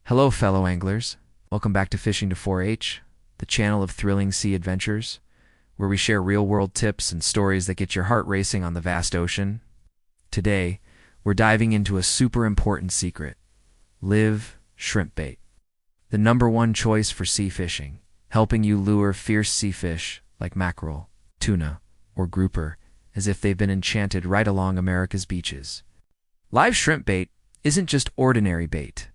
Hello, fellow anglers. Welcome back to Fishing to 4-H, the channel of thrilling sea adventures, where we share real-world tips and stories that get your heart racing on the vast ocean. Today, we're diving into a super important secret: live shrimp bait, the #1 choice for sea fishing, helping you lure fierce sea fish like mackerel, tuna, or grouper as if they've been enchanted right along America's beaches. Live shrimp bait isn't just ordinary bait.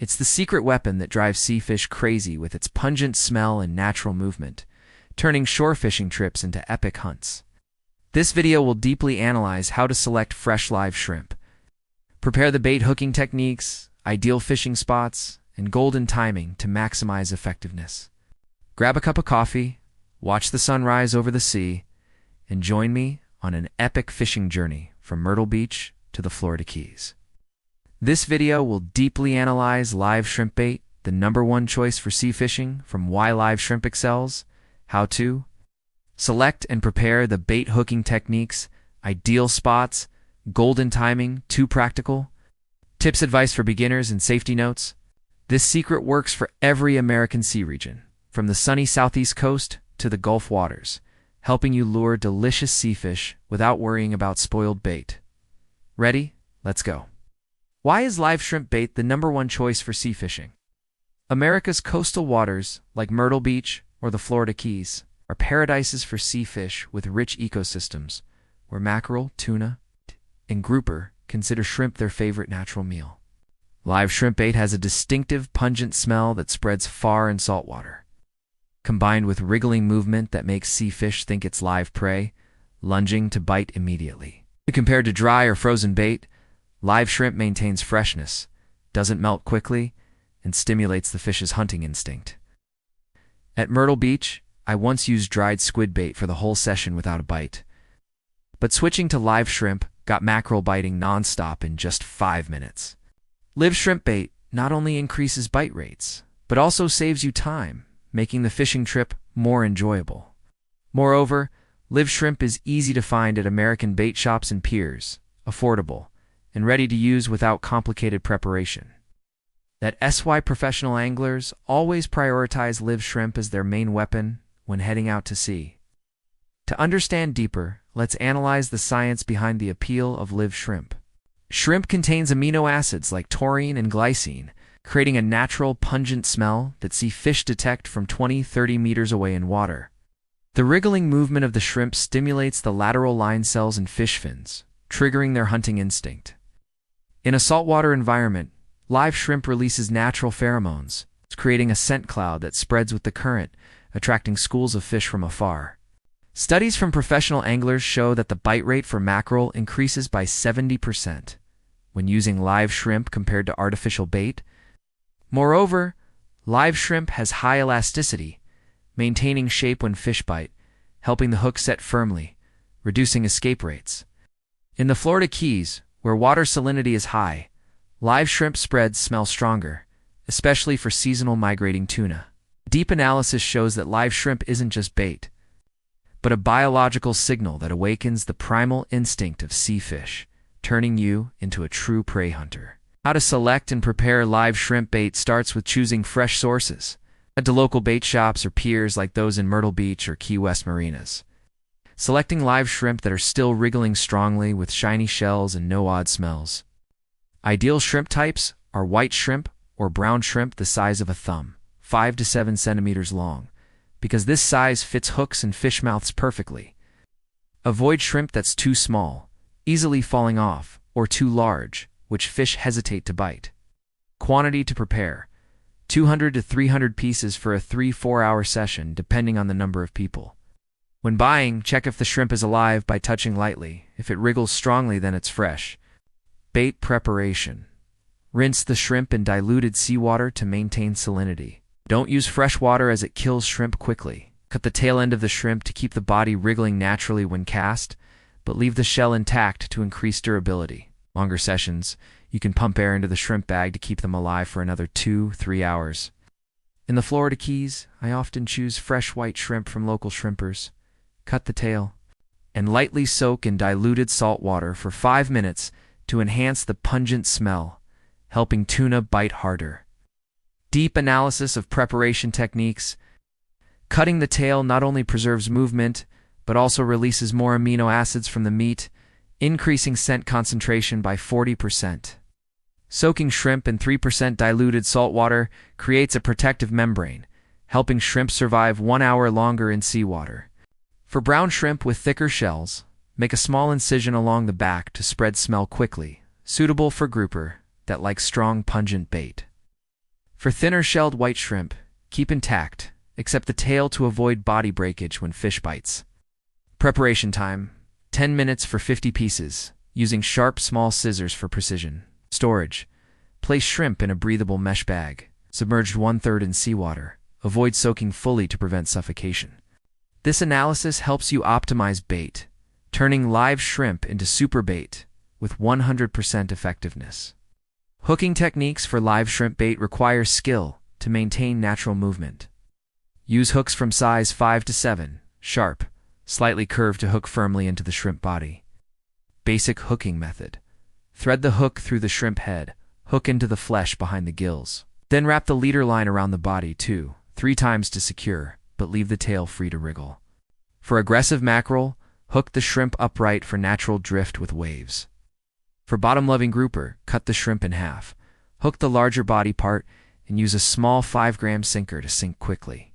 It's the secret weapon that drives sea fish crazy with its pungent smell and natural movement, turning shore fishing trips into epic hunts. This video will deeply analyze how to select fresh live shrimp, prepare the bait hooking techniques, ideal fishing spots, and golden timing to maximize effectiveness. Grab a cup of coffee, watch the sunrise over the sea, and join me on an epic fishing journey from Myrtle Beach to the Florida Keys. This video will deeply analyze live shrimp bait, the #1 choice for sea fishing, from why live shrimp excels, how to select and prepare the bait hooking techniques, ideal spots, golden timing, too practical, tips, advice for beginners, and safety notes. This secret works for every American sea region, from the sunny southeast coast to the Gulf waters, helping you lure delicious sea fish without worrying about spoiled bait. Ready? Let's go. Why is live shrimp bait the #1 choice for sea fishing? America's coastal waters, like Myrtle Beach or the Florida Keys, are paradises for sea fish with rich ecosystems, where mackerel, tuna, and grouper consider shrimp their favorite natural meal. Live shrimp bait has a distinctive, pungent smell that spreads far in saltwater, combined with wriggling movement that makes sea fish think it's live prey, lunging to bite immediately. Compared to dry or frozen bait, live shrimp maintains freshness, doesn't melt quickly, and stimulates the fish's hunting instinct. At Myrtle Beach, I once used dried squid bait for the whole session without a bite. But switching to live shrimp got mackerel biting nonstop in just 5 minutes. Live shrimp bait not only increases bite rates, but also saves you time, making the fishing trip more enjoyable. Moreover, live shrimp is easy to find at American bait shops and piers, affordable, and ready to use without complicated preparation. That's why professional anglers always prioritize live shrimp as their main weapon when heading out to sea. To understand deeper, let's analyze the science behind the appeal of live shrimp. Shrimp contains amino acids like taurine and glycine, creating a natural, pungent smell that sea fish detect from 20-30 meters away in water. The wriggling movement of the shrimp stimulates the lateral line cells in fish fins, triggering their hunting instinct. In a saltwater environment, live shrimp releases natural pheromones, creating a scent cloud that spreads with the current, attracting schools of fish from afar. Studies from professional anglers show that the bite rate for mackerel increases by 70% when using live shrimp compared to artificial bait. Moreover, live shrimp has high elasticity, maintaining shape when fish bite, helping the hook set firmly, reducing escape rates. In the Florida Keys, where water salinity is high, live shrimp spreads smell stronger, especially for seasonal migrating tuna. Deep analysis shows that live shrimp isn't just bait, but a biological signal that awakens the primal instinct of sea fish, turning you into a true prey hunter. How to select and prepare live shrimp bait starts with choosing fresh sources. Head to local bait shops or piers like those in Myrtle Beach or Key West marinas. Selecting live shrimp that are still wriggling strongly with shiny shells and no odd smells. Ideal shrimp types are white shrimp or brown shrimp the size of a thumb, 5 to 7 centimeters long, because this size fits hooks and fish mouths perfectly. Avoid shrimp that's too small, easily falling off, or too large, which fish hesitate to bite. Quantity to prepare: 200 to 300 pieces for a 3-4 hour session, depending on the number of people. When buying, check if the shrimp is alive by touching lightly. If it wriggles strongly, then it's fresh. Bait preparation: rinse the shrimp in diluted seawater to maintain salinity. Don't use fresh water as it kills shrimp quickly. Cut the tail end of the shrimp to keep the body wriggling naturally when cast, but leave the shell intact to increase durability. Longer sessions, you can pump air into the shrimp bag to keep them alive for another 2-3 hours. In the Florida Keys, I often choose fresh white shrimp from local shrimpers. Cut the tail, and lightly soak in diluted salt water for 5 minutes to enhance the pungent smell helping tuna bite harder. Deep analysis of preparation techniques. Cutting the tail not only preserves movement, but also releases more amino acids from the meat, increasing scent concentration by 40%. Soaking shrimp in 3% diluted salt water creates a protective membrane, helping shrimp survive 1 hour longer in seawater. For brown shrimp with thicker shells, make a small incision along the back to spread smell quickly, suitable for grouper that likes strong, pungent bait. For thinner shelled white shrimp, keep intact, except the tail to avoid body breakage when fish bites. Preparation time: 10 minutes for 50 pieces, using sharp, small scissors for precision. Storage: place shrimp in a breathable mesh bag, submerged 1/3 in seawater. Avoid soaking fully to prevent suffocation. This analysis helps you optimize bait, turning live shrimp into super bait with 100% effectiveness. Hooking techniques for live shrimp bait require skill to maintain natural movement. Use hooks from size 5 to 7, sharp, slightly curved to hook firmly into the shrimp body. Basic hooking method: thread the hook through the shrimp head, hook into the flesh behind the gills. Then wrap the leader line around the body 2-3 times to secure, but leave the tail free to wriggle. For aggressive mackerel, hook the shrimp upright for natural drift with waves. For bottom-loving grouper, cut the shrimp in half, hook the larger body part, and use a small 5-gram sinker to sink quickly.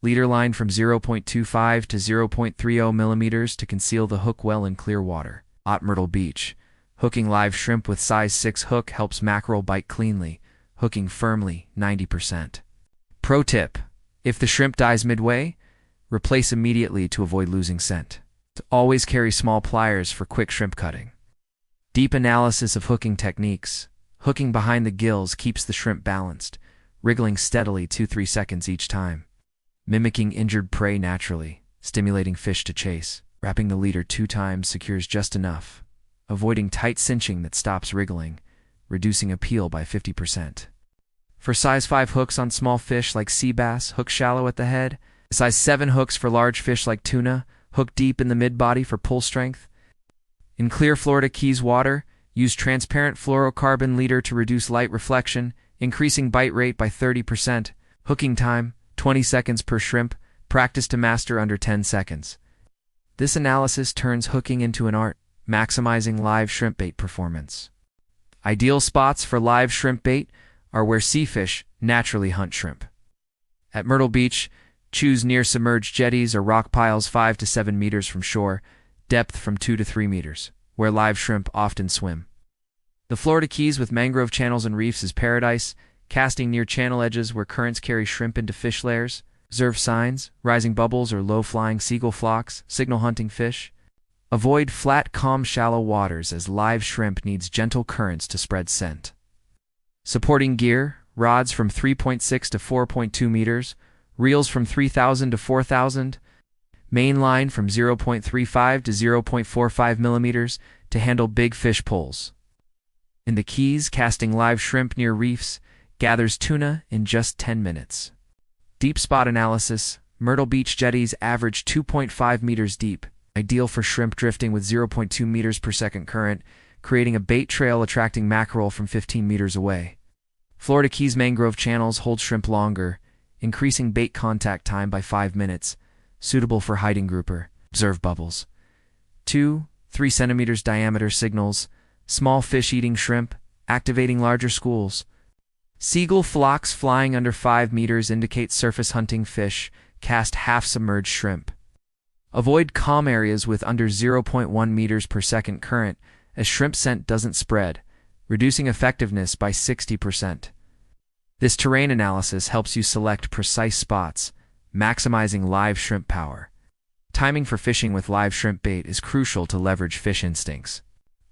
Leader line from 0.25 to 0.30 millimeters to conceal the hook well in clear water. At Myrtle Beach, hooking live shrimp with size 6 hook helps mackerel bite cleanly, hooking firmly 90%. Pro tip: if the shrimp dies midway, replace immediately to avoid losing scent. Always carry small pliers for quick shrimp cutting. Deep analysis of hooking techniques. Hooking behind the gills keeps the shrimp balanced, wriggling steadily 2-3 seconds each time. Mimicking injured prey naturally, stimulating fish to chase. Wrapping the leader 2 times secures just enough, avoiding tight cinching that stops wriggling, reducing appeal by 50%. For size 5 hooks on small fish like sea bass, hook shallow at the head. Size 7 hooks for large fish like tuna, hook deep in the mid-body for pull strength. In clear Florida Keys water, use transparent fluorocarbon leader to reduce light reflection, increasing bite rate by 30%. Hooking time: 20 seconds per shrimp. Practice to master under 10 seconds. This analysis turns hooking into an art, maximizing live shrimp bait performance. Ideal spots for live shrimp bait are where sea fish naturally hunt shrimp. At Myrtle Beach, choose near submerged jetties or rock piles 5 to 7 meters from shore, depth from 2 to 3 meters, where live shrimp often swim. The Florida Keys with mangrove channels and reefs is paradise, casting near channel edges where currents carry shrimp into fish lairs. Observe signs, rising bubbles or low-flying seagull flocks, signal hunting fish. Avoid flat, calm, shallow waters as live shrimp needs gentle currents to spread scent. Supporting gear: rods from 3.6 to 4.2 meters, reels from 3,000 to 4,000, main line from 0.35 to 0.45 millimeters to handle big fish pulls. In the Keys, casting live shrimp near reefs gathers tuna in just 10 minutes. Deep spot analysis: Myrtle Beach jetties average 2.5 meters deep, ideal for shrimp drifting with 0.2 meters per second current, creating a bait trail attracting mackerel from 15 meters away. Florida Keys mangrove channels hold shrimp longer, increasing bait contact time by 5 minutes, suitable for hiding grouper. Observe bubbles. 2-3 centimeters diameter signals, small fish eating shrimp, activating larger schools. Seagull flocks flying under 5 meters indicate surface hunting fish, cast half-submerged shrimp. Avoid calm areas with under 0.1 meters per second current, as shrimp scent doesn't spread, reducing effectiveness by 60%. This terrain analysis helps you select precise spots, maximizing live shrimp power. Timing for fishing with live shrimp bait is crucial to leverage fish instincts.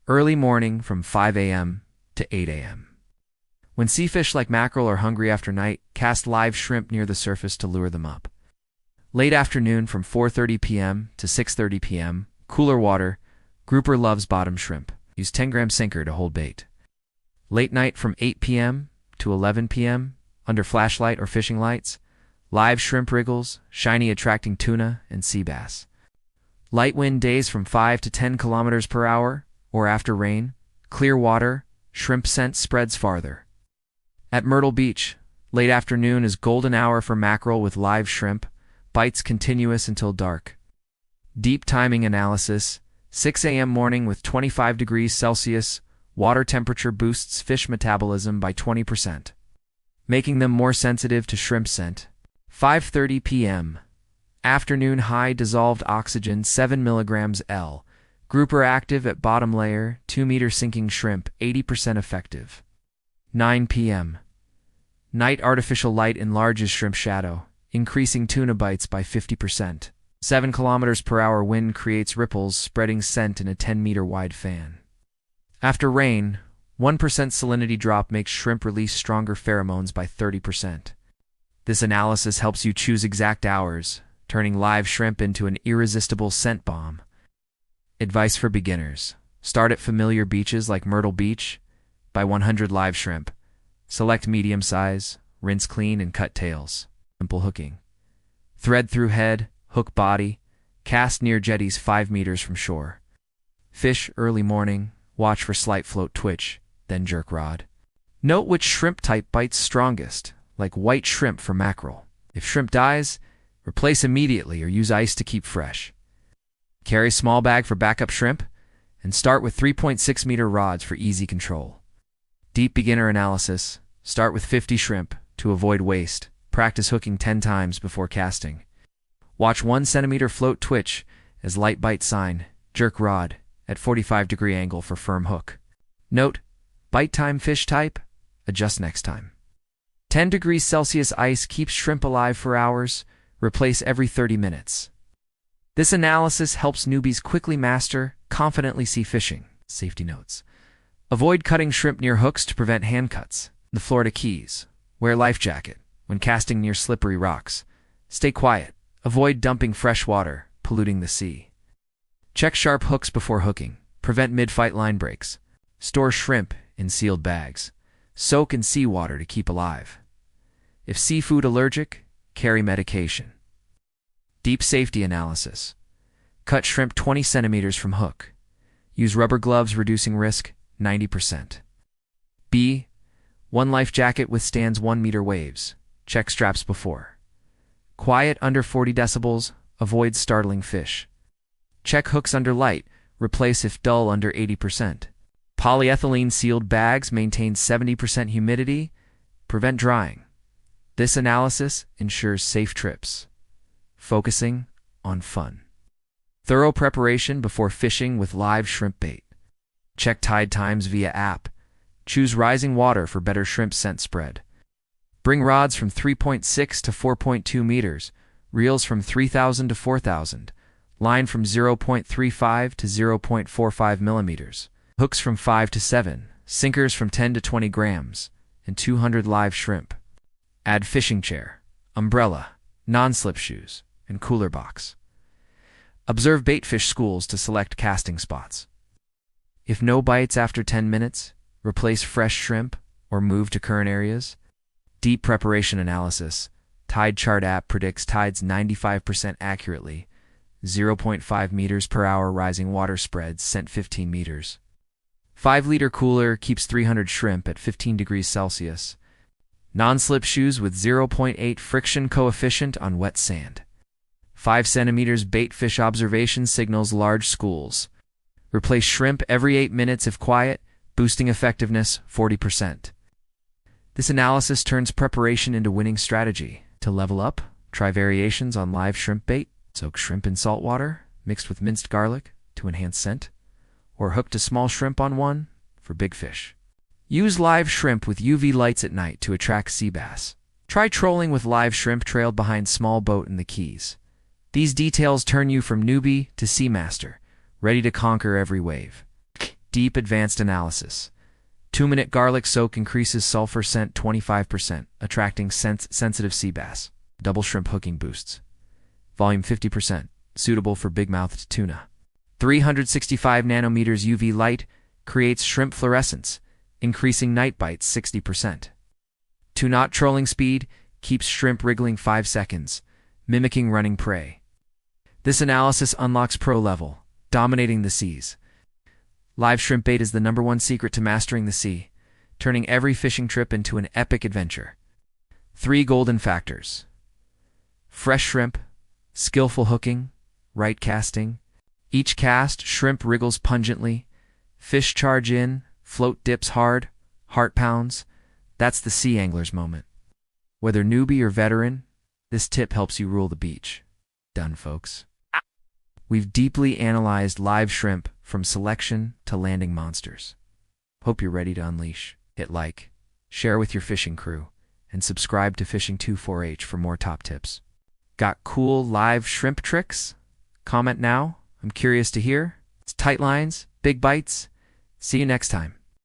Early morning from 5 a.m. to 8 a.m. When sea fish like mackerel are hungry after night, cast live shrimp near the surface to lure them up. Late afternoon from 4:30 p.m. to 6:30 p.m., cooler water, grouper loves bottom shrimp. Use 10-gram sinker to hold bait. Late night from 8 p.m. to 11 p.m., under flashlight or fishing lights, live shrimp wriggles, shiny attracting tuna and sea bass. Light wind days from 5 to 10 kilometers per hour, or after rain, clear water, shrimp scent spreads farther. At Myrtle Beach, late afternoon is golden hour for mackerel with live shrimp, bites continuous until dark. Deep timing analysis, 6 a.m. morning with 25 degrees Celsius, water temperature boosts fish metabolism by 20%, making them more sensitive to shrimp scent. 5:30 p.m. Afternoon high dissolved oxygen 7 milligrams L. Grouper active at bottom layer, 2-meter sinking shrimp, 80% effective. 9 p.m. Night artificial light enlarges shrimp shadow, increasing tuna bites by 50%. 7 kilometers per hour wind creates ripples, spreading scent in a 10-meter wide fan. After rain, 1% salinity drop makes shrimp release stronger pheromones by 30%. This analysis helps you choose exact hours, turning live shrimp into an irresistible scent bomb. Advice for beginners. Start at familiar beaches like Myrtle Beach. Buy 100 live shrimp. Select medium size, rinse clean, and cut tails. Simple hooking. Thread through head, hook body, cast near jetties 5 meters from shore. Fish early morning, watch for slight float twitch, then jerk rod. Note which shrimp type bites strongest, like white shrimp for mackerel. If shrimp dies, replace immediately or use ice to keep fresh. Carry small bag for backup shrimp, and start with 3.6-meter rods for easy control. Deep beginner analysis. Start with 50 shrimp to avoid waste. Practice hooking 10 times before casting. Watch 1 centimeter float twitch as light bite sign. Jerk rod at 45-degree angle for firm hook. Note, bite time fish type, adjust next time. 10 degrees Celsius ice keeps shrimp alive for hours. Replace every 30 minutes. This analysis helps newbies quickly master, confidently see fishing. Safety notes. Avoid cutting shrimp near hooks to prevent hand cuts. The Florida Keys. Wear life jacket when casting near slippery rocks. Stay quiet. Avoid dumping fresh water, polluting the sea. Check sharp hooks before hooking. Prevent mid-fight line breaks. Store shrimp in sealed bags. Soak in seawater to keep alive. If seafood allergic, carry medication. Deep safety analysis. Cut shrimp 20 centimeters from hook. Use rubber gloves reducing risk 90%. B. 1 life jacket withstands 1-meter waves. Check straps before. Quiet under 40 decibels, avoid startling fish. Check hooks under light, replace if dull under 80%. Polyethylene sealed bags maintain 70% humidity, prevent drying. This analysis ensures safe trips. Focusing on fun. Thorough preparation before fishing with live shrimp bait. Check tide times via app. Choose rising water for better shrimp scent spread. Bring rods from 3.6 to 4.2 meters, reels from 3,000 to 4,000, line from 0.35 to 0.45 millimeters, hooks from 5 to 7, sinkers from 10 to 20 grams, and 200 live shrimp. Add fishing chair, umbrella, non-slip shoes, and cooler box. Observe baitfish schools to select casting spots. If no bites after 10 minutes, replace fresh shrimp or move to current areas. Deep preparation analysis. Tide chart app predicts tides 95% accurately. 0.5 meters per hour rising water spreads sent 15 meters. 5-liter cooler keeps 300 shrimp at 15 degrees Celsius. Non-slip shoes with 0.8 friction coefficient on wet sand. 5 centimeters bait fish observation signals large schools. Replace shrimp every 8 minutes if quiet, boosting effectiveness 40%. This analysis turns preparation into winning strategy. To level up, try variations on live shrimp bait. Soak shrimp in salt water, mixed with minced garlic to enhance scent, or hook to small shrimp on one for big fish. Use live shrimp with UV lights at night to attract sea bass. Try trolling with live shrimp trailed behind small boat in the Keys. These details turn you from newbie to sea master, ready to conquer every wave. Deep advanced analysis. 2-minute garlic soak increases sulfur scent 25%, attracting sensitive sea bass. Double shrimp hooking boosts. Volume 50%, suitable for big-mouthed tuna. 365 nanometers UV light creates shrimp fluorescence, increasing night bites 60%. 2-knot trolling speed keeps shrimp wriggling 5 seconds, mimicking running prey. This analysis unlocks pro level, dominating the seas. Live shrimp bait is the #1 secret to mastering the sea, turning every fishing trip into an epic adventure. 3 golden factors: fresh shrimp, skillful hooking, right casting. Each cast, shrimp wriggles pungently, fish charge in, float dips hard, heart pounds. That's the sea angler's moment. Whether newbie or veteran, this tip helps you rule the beach. Done, folks. We've deeply analyzed live shrimp from selection to landing monsters. Hope you're ready to unleash. Hit like, share with your fishing crew, and subscribe to Fishing 24H for more top tips. Got cool live shrimp tricks? Comment now. I'm curious to hear. It's tight lines, big bites. See you next time.